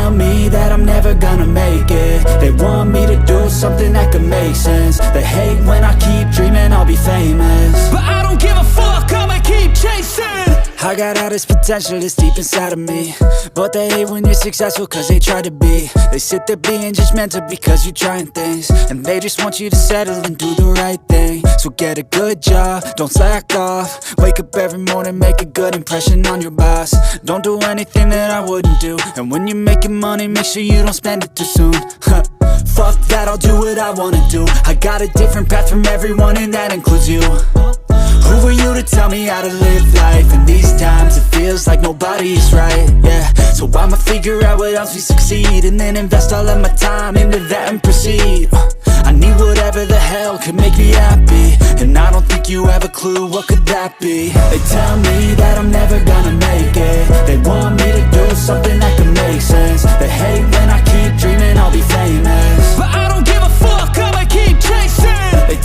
tell me that I'm never gonna make it. They want me to do something that could make sense. They hate when I keep dreaming I'll be famous, but I don't give a fuck, I'ma keep chasing. I got all this potential that's deep inside of me, but they hate when you're successful cause they try to be. They sit there being judgmental because you're trying things, and they just want you to settle and do the right thing. So get a good job, don't slack off. Wake up every morning, make a good impression on your boss. Don't do anything that I wouldn't do, and when you're making money, make sure you don't spend it too soon. Fuck that, I'll do what I wanna do. I got a different path from everyone, and that includes you. Who are you to tell me how to live life? In these times it feels like nobody's right, yeah. So I'ma figure out what else we succeed, and then invest all of my time into that and proceed. I need whatever the hell could make me happy, and I don't think you have a clue what could that be. They tell me that I'm never gonna make